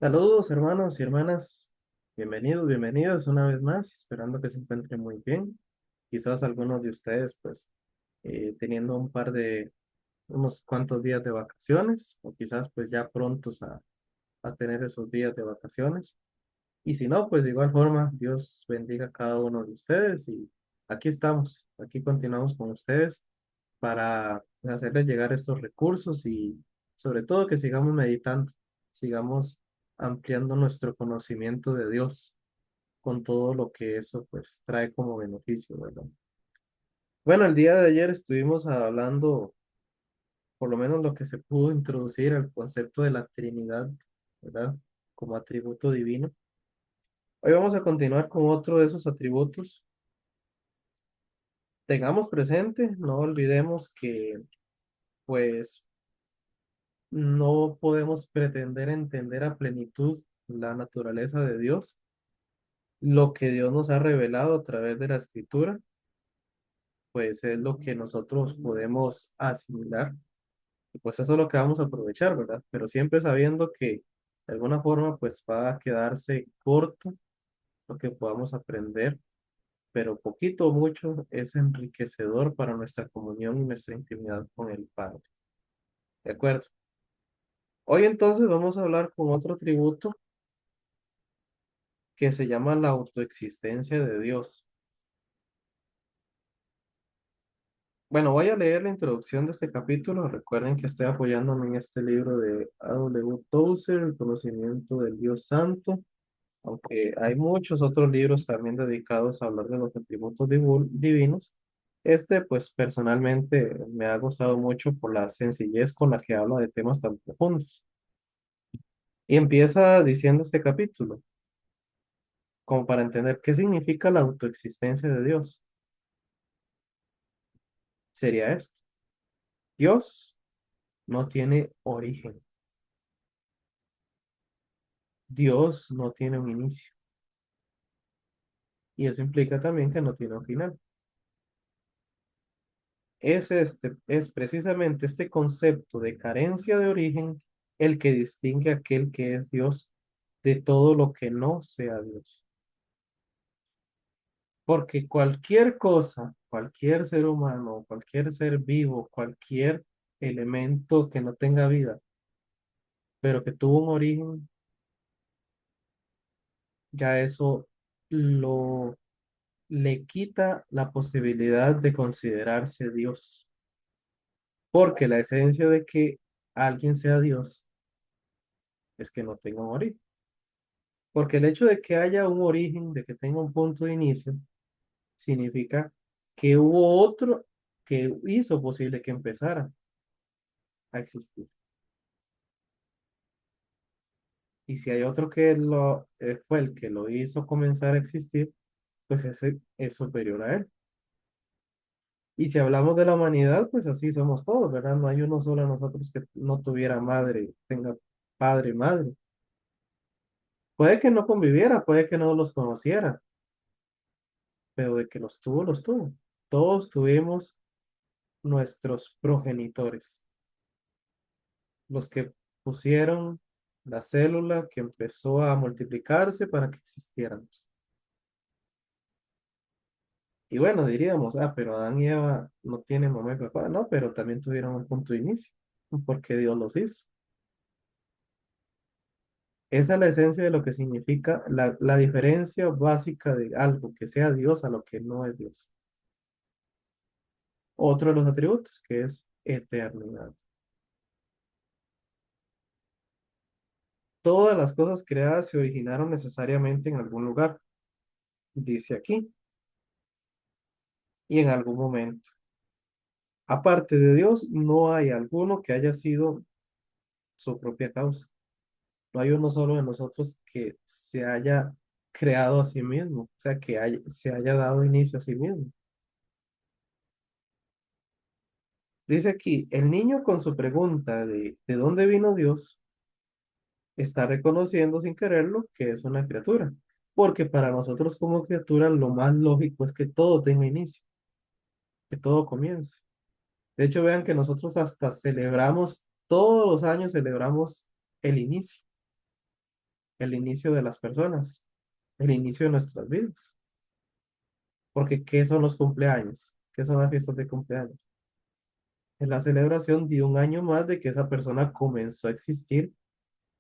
Saludos hermanos y hermanas, bienvenidos, bienvenidos una vez más, esperando que se encuentren muy bien. Quizás algunos de ustedes pues teniendo unos cuantos días de vacaciones o quizás pues ya prontos a tener esos días de vacaciones. Y si no, pues de igual forma, Dios bendiga a cada uno de ustedes y aquí estamos, aquí continuamos con ustedes para hacerles llegar estos recursos y sobre todo que sigamos meditando, sigamos ampliando nuestro conocimiento de Dios con todo lo que eso pues trae como beneficio, ¿verdad? Bueno, el día de ayer estuvimos hablando, por lo menos lo que se pudo introducir al concepto de la Trinidad, ¿verdad? Como atributo divino. Hoy vamos a continuar con otro de esos atributos. Tengamos presente, no olvidemos que pues no podemos pretender entender a plenitud la naturaleza de Dios, lo que Dios nos ha revelado a través de la escritura, pues es lo que nosotros podemos asimilar. Y pues eso es lo que vamos a aprovechar, ¿verdad? Pero siempre sabiendo que de alguna forma pues va a quedarse corto lo que podamos aprender, pero poquito o mucho es enriquecedor para nuestra comunión y nuestra intimidad con el Padre. ¿De acuerdo? Hoy entonces vamos a hablar con otro tributo que se llama la autoexistencia de Dios. Bueno, voy a leer la introducción de este capítulo. Recuerden que estoy apoyándome en este libro de A.W. Tozer, El conocimiento del Dios Santo, aunque hay muchos otros libros también dedicados a hablar de los atributos divinos. Este, pues personalmente me ha gustado mucho por la sencillez con la que habla de temas tan profundos. Y empieza diciendo este capítulo, como para entender qué significa la autoexistencia de Dios. Sería esto. Dios no tiene origen. Dios no tiene un inicio. Y eso implica también que no tiene un final. Es precisamente este concepto de carencia de origen el que distingue a aquel que es Dios de todo lo que no sea Dios. Porque cualquier cosa, cualquier ser humano, cualquier ser vivo, cualquier elemento que no tenga vida, pero que tuvo un origen, ya eso lo le quita la posibilidad de considerarse Dios. Porque la esencia de que alguien sea Dios es que no tenga un origen. Porque el hecho de que haya un origen, de que tenga un punto de inicio, significa que hubo otro que hizo posible que empezara a existir. Y si hay otro que fue el que lo hizo comenzar a existir, pues ese es superior a él. Y si hablamos de la humanidad, pues así somos todos, ¿verdad? No hay uno solo de nosotros que no tuviera madre, tenga padre y madre. Puede que no conviviera, puede que no los conociera, pero de que los tuvo, los tuvo. Todos tuvimos nuestros progenitores, los que pusieron la célula que empezó a multiplicarse para que existiéramos. Y bueno, diríamos, pero Adán y Eva no tienen mamá y papá, no, pero también tuvieron un punto de inicio, porque Dios los hizo. Esa es la esencia de lo que significa la diferencia básica de algo que sea Dios a lo que no es Dios. Otro de los atributos, que es eternidad. Todas las cosas creadas se originaron necesariamente en algún lugar, dice aquí, y en algún momento. Aparte de Dios, no hay alguno que haya sido su propia causa. No hay uno solo de nosotros que se haya creado a sí mismo, o sea, que se haya dado inicio a sí mismo. Dice aquí, el niño con su pregunta de dónde vino Dios, está reconociendo sin quererlo que es una criatura, porque para nosotros como criatura lo más lógico es que todo tenga inicio, que todo comience. De hecho, vean que nosotros hasta celebramos, todos los años celebramos el inicio. el inicio de las personas, el inicio de nuestras vidas. Porque ¿qué son los cumpleaños? ¿Qué son las fiestas de cumpleaños? Es la celebración de un año más de que esa persona comenzó a existir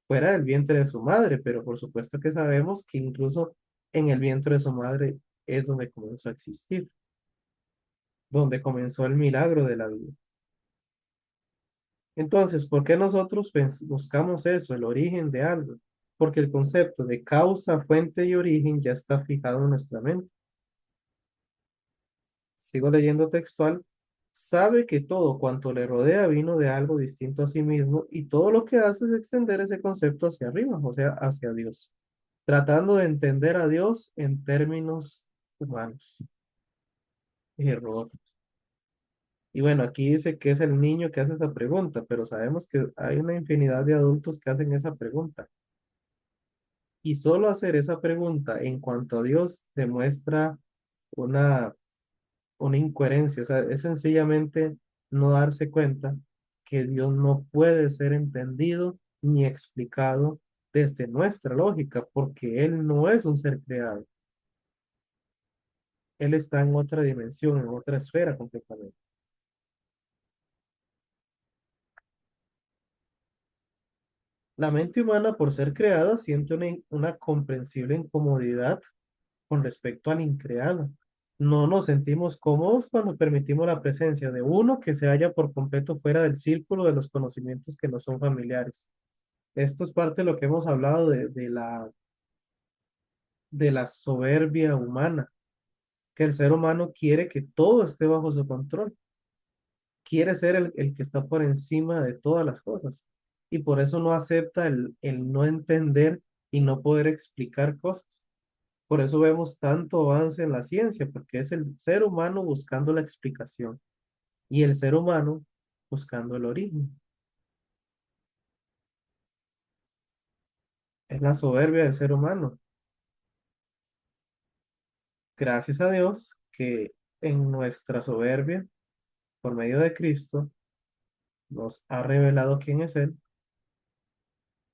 fuera del vientre de su madre, pero por supuesto que sabemos que incluso en el vientre de su madre es donde comenzó a existir, donde comenzó el milagro de la vida. Entonces, ¿por qué nosotros buscamos eso, el origen de algo? Porque el concepto de causa, fuente y origen ya está fijado en nuestra mente. Sigo leyendo textual. Sabe que todo cuanto le rodea vino de algo distinto a sí mismo y todo lo que hace es extender ese concepto hacia arriba, o sea, hacia Dios, tratando de entender a Dios en términos humanos. Error. Y bueno, aquí dice que es el niño que hace esa pregunta, pero sabemos que hay una infinidad de adultos que hacen esa pregunta. Y solo hacer esa pregunta en cuanto a Dios demuestra una, una incoherencia. O sea, es sencillamente no darse cuenta que Dios no puede ser entendido ni explicado desde nuestra lógica, porque Él no es un ser creado. Él está en otra dimensión, en otra esfera completamente. La mente humana, por ser creada, siente una comprensible incomodidad con respecto al increado. No nos sentimos cómodos cuando permitimos la presencia de uno que se halla por completo fuera del círculo de los conocimientos que no son familiares. Esto es parte de lo que hemos hablado de la soberbia humana, que el ser humano quiere que todo esté bajo su control, quiere ser el que está por encima de todas las cosas y por eso no acepta el no entender y no poder explicar cosas. Por eso vemos tanto avance en la ciencia, porque es el ser humano buscando la explicación y el ser humano buscando el origen. Es la soberbia del ser humano. Gracias a Dios que en nuestra soberbia, por medio de Cristo, nos ha revelado quién es Él,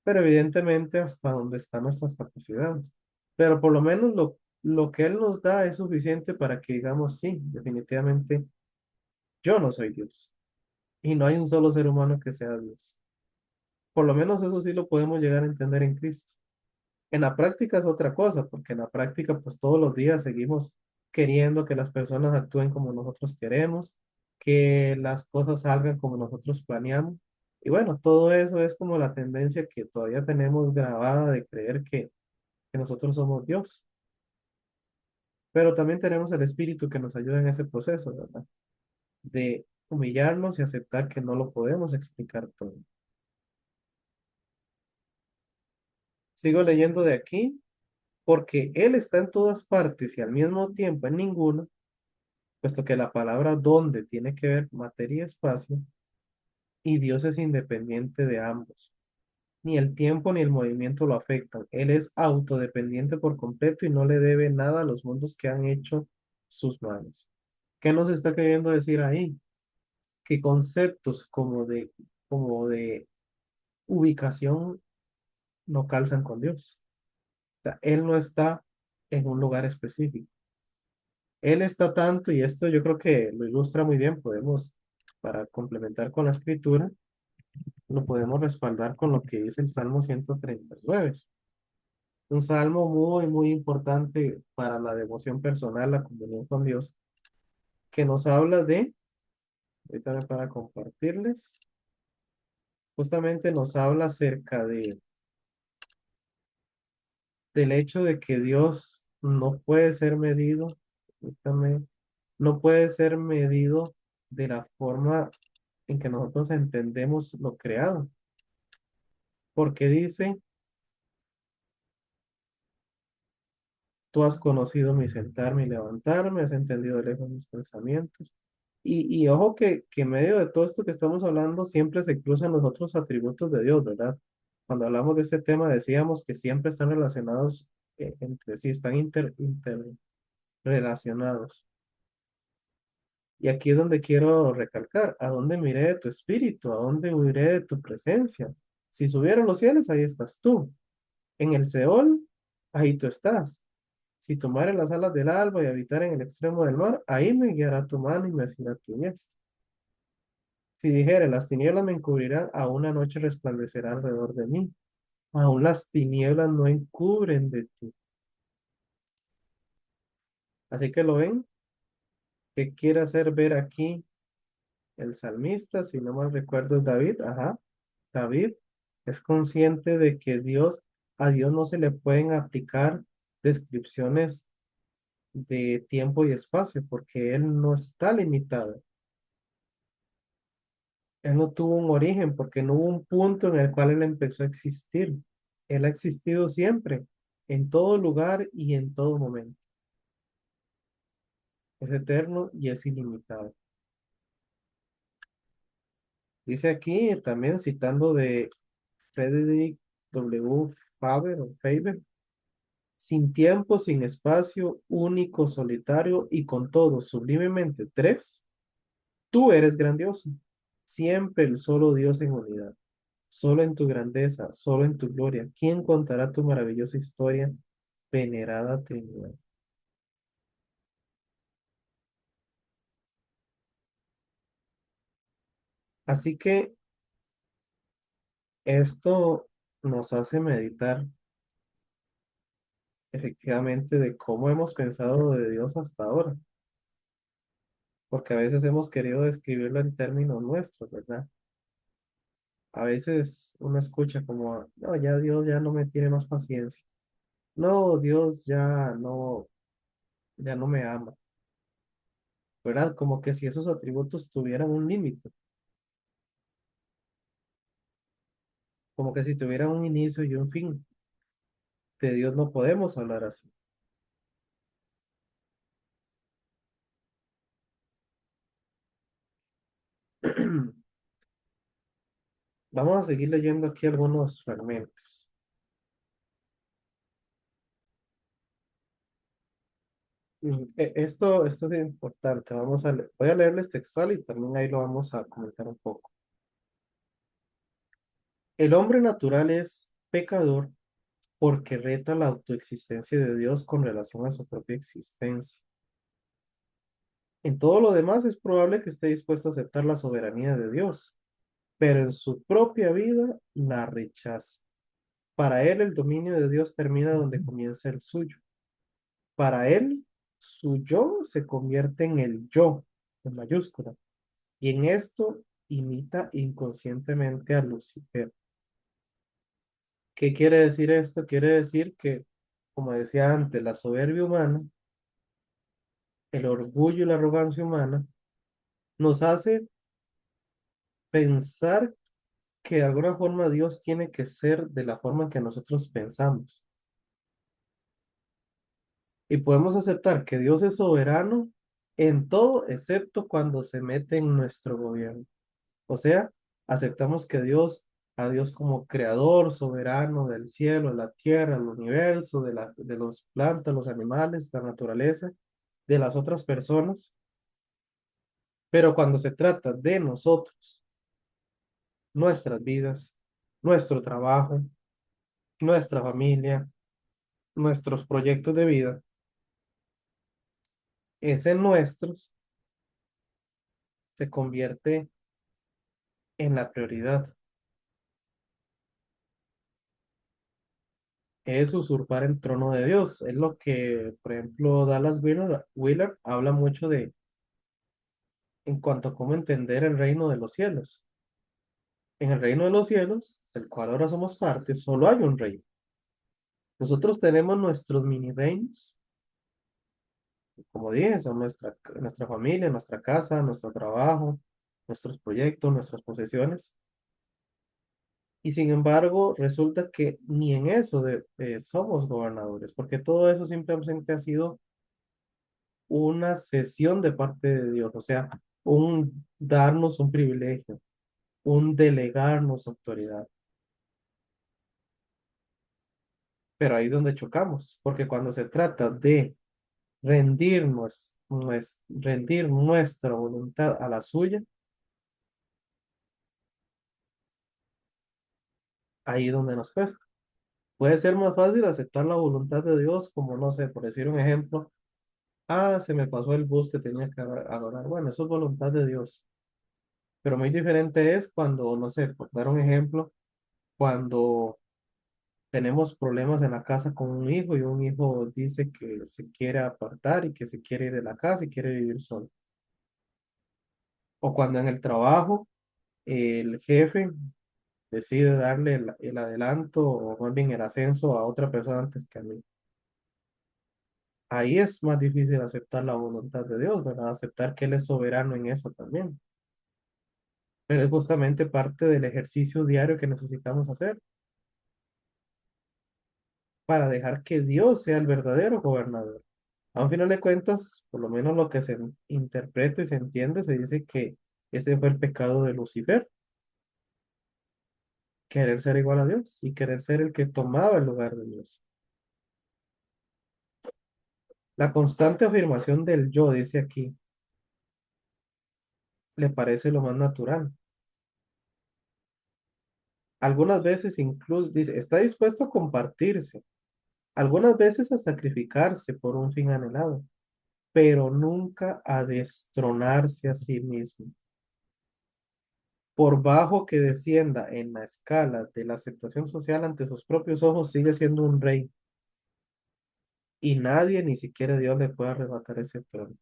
pero evidentemente hasta dónde están nuestras capacidades. Pero por lo menos lo que Él nos da es suficiente para que digamos, sí, definitivamente yo no soy Dios. Y no hay un solo ser humano que sea Dios. Por lo menos eso sí lo podemos llegar a entender en Cristo. En la práctica es otra cosa, porque en la práctica pues todos los días seguimos queriendo que las personas actúen como nosotros queremos, que las cosas salgan como nosotros planeamos. Y bueno, todo eso es como la tendencia que todavía tenemos grabada de creer que nosotros somos Dios. Pero también tenemos el Espíritu que nos ayuda en ese proceso, ¿verdad? De humillarnos y aceptar que no lo podemos explicar todo. Sigo leyendo de aquí, porque Él está en todas partes y al mismo tiempo en ninguna, puesto que la palabra donde tiene que ver materia y espacio, y Dios es independiente de ambos. Ni el tiempo ni el movimiento lo afectan. Él es autodependiente por completo y no le debe nada a los mundos que han hecho sus manos. ¿Qué nos está queriendo decir ahí? Que conceptos como de ubicación no calzan con Dios. O sea, Él no está en un lugar específico. Él está tanto, y esto yo creo que lo ilustra muy bien, podemos, para complementar con la escritura, lo podemos respaldar con lo que dice el Salmo 139. Un salmo muy, muy importante para la devoción personal, la comunión con Dios, que nos habla de, ahorita para compartirles, justamente nos habla acerca del hecho de que Dios no puede ser medido, permítame, no puede ser medido de la forma en que nosotros entendemos lo creado, porque dice, tú has conocido mi sentarme y levantarme, has entendido de lejos mis pensamientos. Y ojo que en medio de todo esto que estamos hablando, siempre se cruzan los otros atributos de Dios, ¿verdad? Cuando hablamos de este tema, decíamos que siempre están relacionados entre sí, están interrelacionados. Y aquí es donde quiero recalcar, ¿a dónde miré de tu espíritu? ¿A dónde huiré de tu presencia? Si subieron los cielos, ahí estás tú. En el Seol, ahí tú estás. Si tomare las alas del alba y habitar en el extremo del mar, ahí me guiará tu mano y me asirá tu diestra. Si dijere, las tinieblas me encubrirán, aún la noche resplandecerá alrededor de mí. Aún las tinieblas no encubren de ti. Así que lo ven, ¿qué quiere hacer ver aquí el salmista? Si no mal recuerdo es David. Ajá, David es consciente de que a Dios no se le pueden aplicar descripciones de tiempo y espacio, porque Él no está limitado. Él no tuvo un origen, porque no hubo un punto en el cual Él empezó a existir. Él ha existido siempre, en todo lugar y en todo momento. Es eterno y es ilimitado. Dice aquí, también citando de Frederick W. Faber, sin tiempo, sin espacio, único, solitario y con todo sublimemente tres, tú eres grandioso, siempre el solo Dios en unidad, solo en tu grandeza, solo en tu gloria. ¿Quién contará tu maravillosa historia, venerada Trinidad? Así que esto nos hace meditar efectivamente de cómo hemos pensado de Dios hasta ahora, porque a veces hemos querido describirlo en términos nuestros, ¿verdad? A veces uno escucha como, no, ya Dios ya no me tiene más paciencia. No, Dios ya no me ama, ¿verdad? Como que si esos atributos tuvieran un límite, como que si tuvieran un inicio y un fin. De Dios no podemos hablar así. Vamos a seguir leyendo aquí algunos fragmentos. Esto es importante. Voy a leerles textual y también ahí lo vamos a comentar un poco. El hombre natural es pecador porque reta la autoexistencia de Dios con relación a su propia existencia. En todo lo demás es probable que esté dispuesto a aceptar la soberanía de Dios, pero en su propia vida la rechaza. Para él el dominio de Dios termina donde comienza el suyo. Para él, su yo se convierte en el yo, en mayúscula, y en esto imita inconscientemente a Lucifer. ¿Qué quiere decir esto? Quiere decir que, como decía antes, la soberbia humana, el orgullo y la arrogancia humana nos hace pensar que de alguna forma Dios tiene que ser de la forma que nosotros pensamos. Y podemos aceptar que Dios es soberano en todo, excepto cuando se mete en nuestro gobierno. O sea, aceptamos que a Dios como creador, soberano del cielo, la tierra, el universo, de las plantas, los animales, la naturaleza, de las otras personas. Pero cuando se trata de nosotros, nuestras vidas, nuestro trabajo, nuestra familia, nuestros proyectos de vida, ese nuestros se convierte en la prioridad. Es usurpar el trono de Dios. Es lo que, por ejemplo, Wheeler habla mucho de en cuanto a cómo entender el reino de los cielos. En el reino de los cielos, del cual ahora somos parte, solo hay un rey. Nosotros tenemos nuestros mini reinos, como dije, son nuestra familia, nuestra casa, nuestro trabajo, nuestros proyectos, nuestras posesiones. Y sin embargo, resulta que ni en eso somos gobernadores, porque todo eso simplemente ha sido una cesión de parte de Dios, o sea, un darnos un privilegio, un delegarnos autoridad. Pero ahí es donde chocamos, porque cuando se trata de rendir nuestra voluntad a la suya, ahí es donde nos cuesta. Puede ser más fácil aceptar la voluntad de Dios, como no sé, por decir un ejemplo, ah, se me pasó el bus que tenía que adorar. Bueno, eso es voluntad de Dios. Pero muy diferente es cuando, no sé, por dar un ejemplo, cuando tenemos problemas en la casa con un hijo y un hijo dice que se quiere apartar y que se quiere ir de la casa y quiere vivir solo. O cuando en el trabajo el jefe decide darle el adelanto o más bien el ascenso a otra persona antes que a mí. Ahí es más difícil aceptar la voluntad de Dios, ¿verdad? Aceptar que Él es soberano en eso también. Pero es justamente parte del ejercicio diario que necesitamos hacer para dejar que Dios sea el verdadero gobernador. A un final de cuentas, por lo menos lo que se interpreta y se entiende, se dice que ese fue el pecado de Lucifer, querer ser igual a Dios y querer ser el que tomaba el lugar de Dios. La constante afirmación del yo, dice aquí, le parece lo más natural. Algunas veces incluso dice, está dispuesto a compartirse, algunas veces a sacrificarse por un fin anhelado, pero nunca a destronarse a sí mismo. Por bajo que descienda en la escala de la aceptación social ante sus propios ojos, sigue siendo un rey y nadie, ni siquiera Dios, le puede arrebatar ese trono.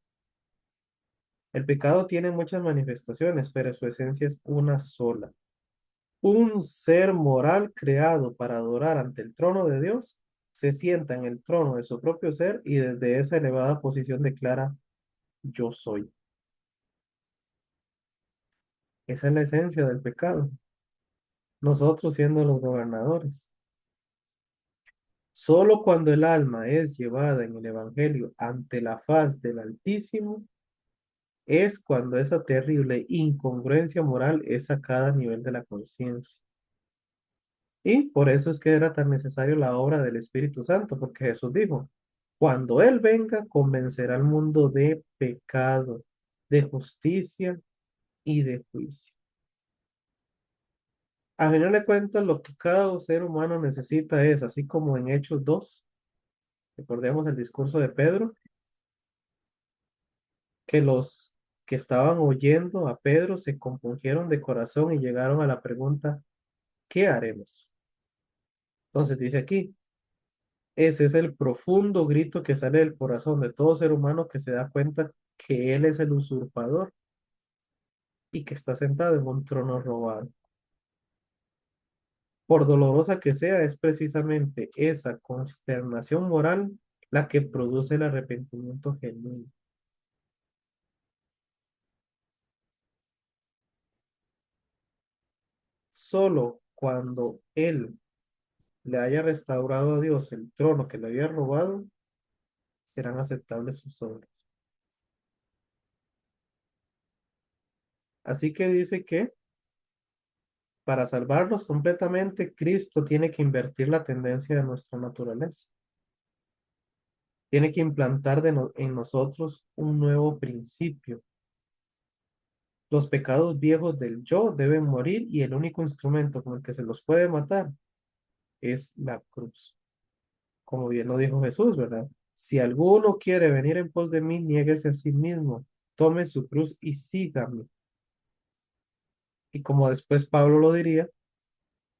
El pecado tiene muchas manifestaciones, pero su esencia es una sola. Un ser moral creado para adorar ante el trono de Dios se sienta en el trono de su propio ser y desde esa elevada posición declara, yo soy. Esa es la esencia del pecado. Nosotros siendo los gobernadores. Solo cuando el alma es llevada en el Evangelio ante la faz del Altísimo, es cuando esa terrible incongruencia moral es sacada a nivel de la conciencia. Y por eso es que era tan necesario la obra del Espíritu Santo, porque Jesús dijo, cuando Él venga, convencerá al mundo de pecado, de justicia y de juicio. A final de cuentas, lo que cada ser humano necesita es, así como en Hechos 2, recordemos el discurso de Pedro, que los que estaban oyendo a Pedro se compungieron de corazón y llegaron a la pregunta, ¿qué haremos? Entonces dice aquí, ese es el profundo grito que sale del corazón de todo ser humano que se da cuenta que él es el usurpador y que está sentado en un trono robado. Por dolorosa que sea, es precisamente esa consternación moral la que produce el arrepentimiento genuino. Solo cuando él le haya restaurado a Dios el trono que le había robado, serán aceptables sus obras. Así que dice que para salvarnos completamente, Cristo tiene que invertir la tendencia de nuestra naturaleza. Tiene que implantar en nosotros un nuevo principio. Los pecados viejos del yo deben morir y el único instrumento con el que se los puede matar es la cruz. Como bien lo dijo Jesús, ¿verdad? Si alguno quiere venir en pos de mí, niéguese a sí mismo, tome su cruz y sígame. Y como después Pablo lo diría,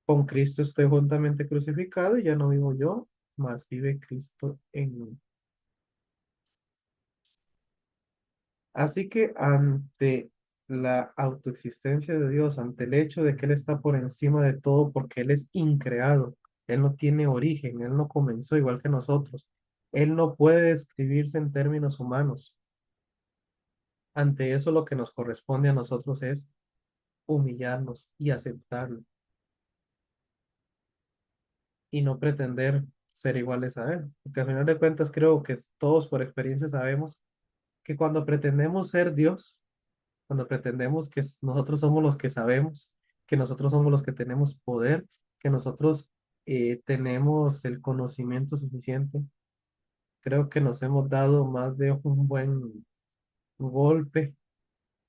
con Cristo estoy juntamente crucificado y ya no vivo yo, mas vive Cristo en mí. Así que ante la autoexistencia de Dios, ante el hecho de que Él está por encima de todo porque Él es increado, Él no tiene origen, Él no comenzó igual que nosotros, Él no puede describirse en términos humanos. Ante eso lo que nos corresponde a nosotros es humillarnos y aceptarlo y no pretender ser iguales a Él. Porque al final de cuentas creo que todos por experiencia sabemos que cuando pretendemos ser Dios, cuando pretendemos que nosotros somos los que sabemos, que nosotros somos los que tenemos poder, que nosotros tenemos el conocimiento suficiente, creo que nos hemos dado más de un buen golpe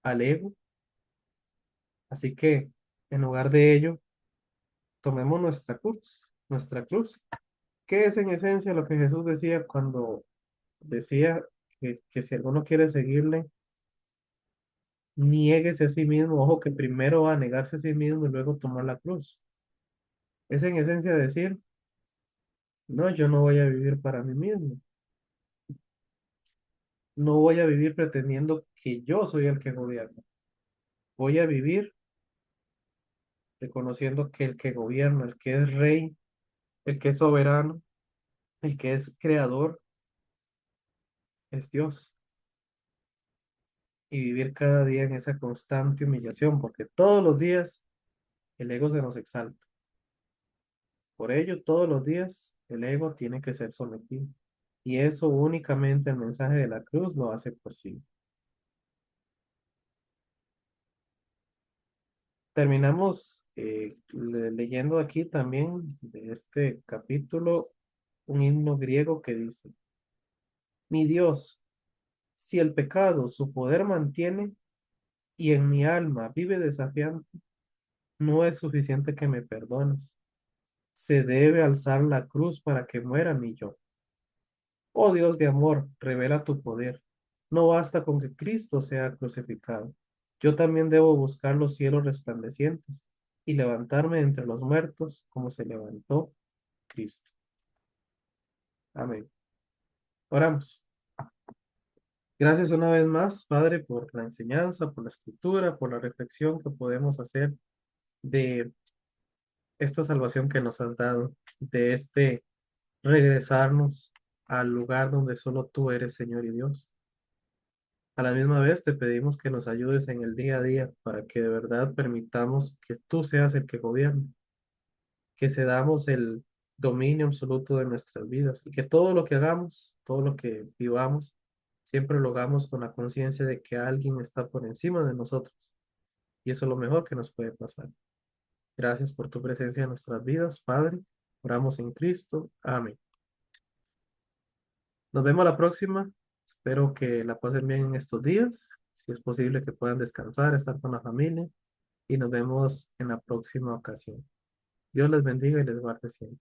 al ego. Así que en lugar de ello, tomemos nuestra cruz. nuestra cruz. ¿Qué es en esencia lo que Jesús decía cuando decía que si alguno quiere seguirle, niéguese a sí mismo? Ojo, que primero va a negarse a sí mismo y luego tomar la cruz. Es en esencia decir, no, yo no voy a vivir para mí mismo. No voy a vivir pretendiendo que yo soy el que gobierna. Voy a vivir reconociendo que el que gobierna, el que es rey, el que es soberano, el que es creador, es Dios. Y vivir cada día en esa constante humillación, porque todos los días el ego se nos exalta. Por ello, todos los días el ego tiene que ser sometido. Y eso únicamente el mensaje de la cruz lo hace posible. Terminamos leyendo aquí también de este capítulo un himno griego que dice, mi Dios, si el pecado su poder mantiene y en mi alma vive desafiante, no es suficiente que me perdones. Se debe alzar la cruz para que muera mi yo. Oh Dios de amor, revela tu poder. No basta con que Cristo sea crucificado. Yo también debo buscar los cielos resplandecientes y levantarme entre los muertos como se levantó Cristo. Amén. Oramos. Gracias una vez más, Padre, por la enseñanza, por la escritura, por la reflexión que podemos hacer de esta salvación que nos has dado, de este regresarnos al lugar donde solo tú eres Señor y Dios. A la misma vez te pedimos que nos ayudes en el día a día para que de verdad permitamos que tú seas el que gobierne, que cedamos el dominio absoluto de nuestras vidas y que todo lo que hagamos, todo lo que vivamos, siempre lo hagamos con la conciencia de que alguien está por encima de nosotros y eso es lo mejor que nos puede pasar. Gracias por tu presencia en nuestras vidas, Padre. Oramos en Cristo. Amén. Nos vemos la próxima. Espero que la pasen bien en estos días. Si es posible que puedan descansar, estar con la familia y nos vemos en la próxima ocasión. Dios les bendiga y les guarde siempre.